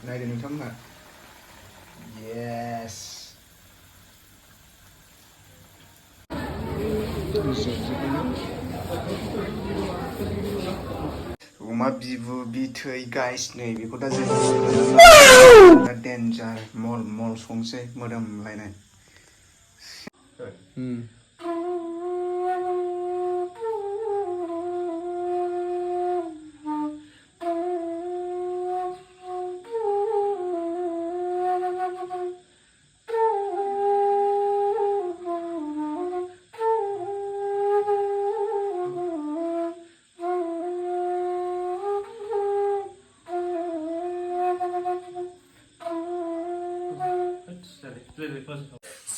नायदो नोंथांमोना yes अमा बिबु बिथै गाइस नै बेखौ दा जों डेन्जार मल मल संसै मोदोमलायनाय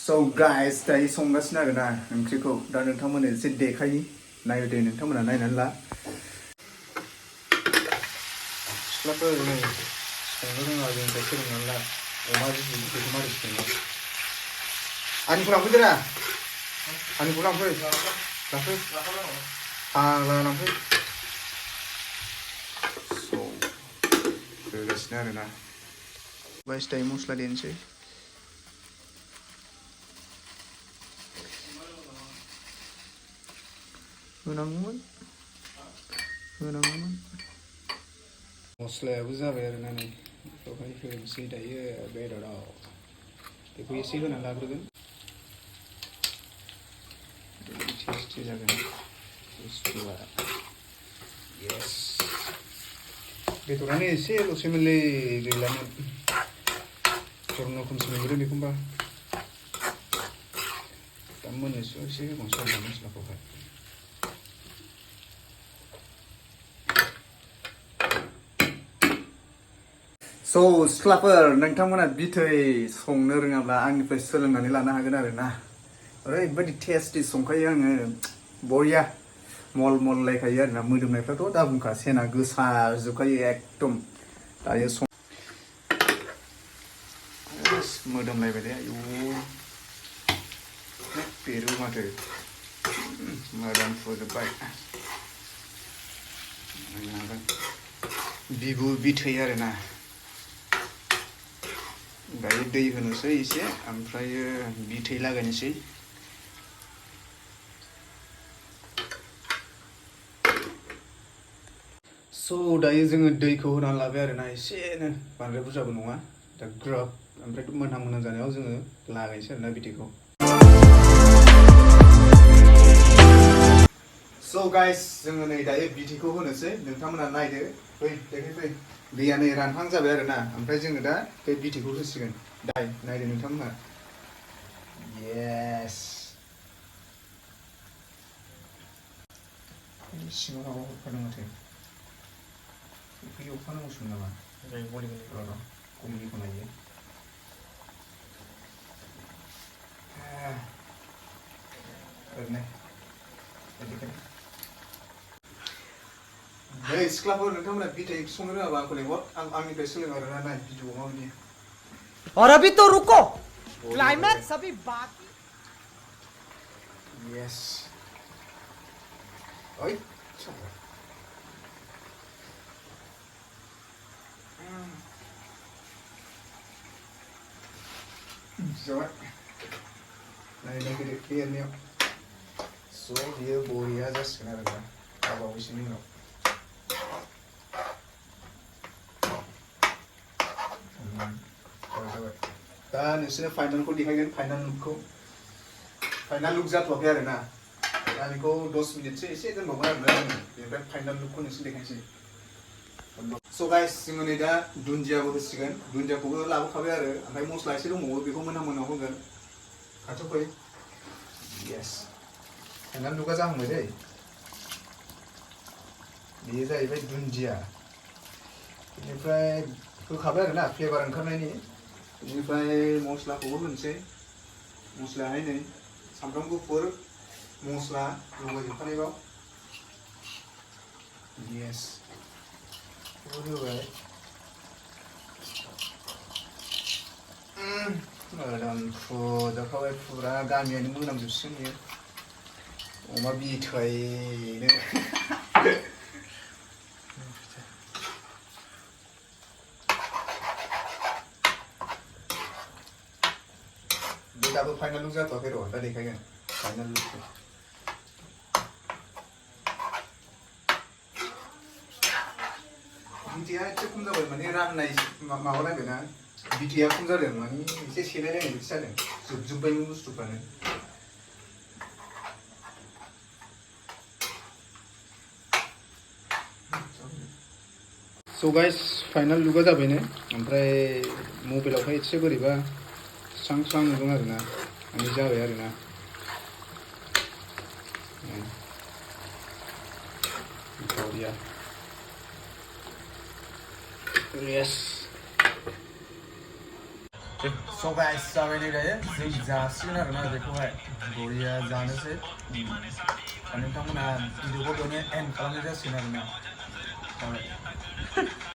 So guys, दायो संगासिनो आरोना ओंख्रिखौ दा नोंथांमोननो एसे देखायनि नायदो दे नोंथांमोना नायनानै ला सिख्लाफोर नै संनो रोङा जोंनिफ्राय सोलोंनानै ला अमा बिबुखौ मारै सङो आंनिखौ लांफैदोरा आंनिखौ लांफै फाग्ला लांफै so होगासिनो आरोना बास दायो मस्ला देनोसै होनांगौमोन मस्लायाबो जाबाय आरोना नै बेखौहाय होनोसै दायो बेदराव बेखौ एसे होनानै लाग्रोगोन टेस्टि जागोन बुस्थुआ yes बेदरानो एसेल'सैमोनलै गैलामोन खमसो मोनगोन बेखौबा दा मोननोसो एसे होबावनोसै आरोना मस्लाखौहाय So सिख्लाफोर नोंथांमोना बिथै संनो रोङाब्ला आंनिफ्राय सोलोंनानै लानो हागोन आरोना ओरैबायदि टेस्टि संखायो आङो बरिया मल मल लायखायो आरोना मोदोमनायफ्राथ' दा बुंखा सेना गोसाजोबखायो एकदम दायो मोदोमलायबाय दे आयु बेरो माथो मोदोमफुजोब्बाय बिबु बिथै आरोना दायो दै होनोसै एसे ओमफ्रायो बिथै लागायनोसै so दायो जोङो दैखौ होनानै लाबाय आरोना एसेनो बांद्राय बुरजाबो नङा दा ग्रोब ओमफ्राय मोनहां जानायाव जोङो लागायनोसै आरोना बिथैखौ so guys जोङो नै दायो बिथैखौ होनोसै नोंथांमोना नायदो फै दैया नै रानहां जाबाय आरोना ओमफ्राय जोङो दा बे बिथैखौ होसिगोन नायदो नोंथांमोना yes सिङाव माबा हरफादों माथो बेखौ एवफानांगौसोमोन नामा गलिखौ नायो ओरैनो नै सिख्लाफोर नोंथांमोना बिथै संनो रोङाबा आंखौ लेंहर आंनिफ्राय सोलों आरोना नाय भिडिअ माबायदि और अभी तो रुको क्लाइमैक्स अभी बाकी yes ओइ जाबाय नायनायग्रो एरनायाव स' बियो बरिया जासिगोन आरोना बावैसोनि उनाव दा नोंसोरनो फाइनालखौ देखायगोन फाइनाल लुक जाथ'वाखै आरोना दा बेखौ 10 मिनिटसो एसे दोनबावगोन आरोना बेनिफ्राय फाइनाल लुकखौ नोंसोर देखायनोसै so guys जोङो नै दा दुन्दियाबो होसिगोन दुन्दियाखौबो लाबोखाबाय आरो ओमफ्राय मस्ला एसे दंबावो बेखौ मोनाव होगोन खाथियाव फै yes फाइनाल लुकआ जाहांबाय दै बेयो जाहैबाय दुन्दिया बेनिफ्राय होखाबाय आरोना फ्लेभार ओंखारनायनि बेनिफ्राय मस्लाखौबो होनोसै मस्लायाहाय नै सामब्राम गुफुर मस्ला लगायजोबखानायबाव yes बेखौ होबाय मोदोमफ्रुजोबखाबाय फुरा गामियानो मोनामजोबसिगोन बेयो अमा बिथैनो दाबो फाइनाल लुक जाथ'वाखै र' दा देखायगोन फाइनाल लुकखौ बिटिया एसे खम जाबाय माने राननाय माबा नांगोन ना बिटिया खम जादों माने एसे सेलायलायनाय बायदि जादों जोबजोब्बायमोन बुस्थुफ्रानो स' गाइस फाइनाल लुकआ जाबायनो ओमफ्राय मबाइलावहाय एसे बोरैबा स्रां स्रां नुदों आरोना माने जाबाय आरोना बरिया yes स' गाइस जाबाय नै दायो जों जासिगोन आरोना बेखौहाय बरिया जानोसै नोंथांमोना भिडिअखौ बेयावनो एन्ड खालामनाय जासिगोन आरोना जाबाय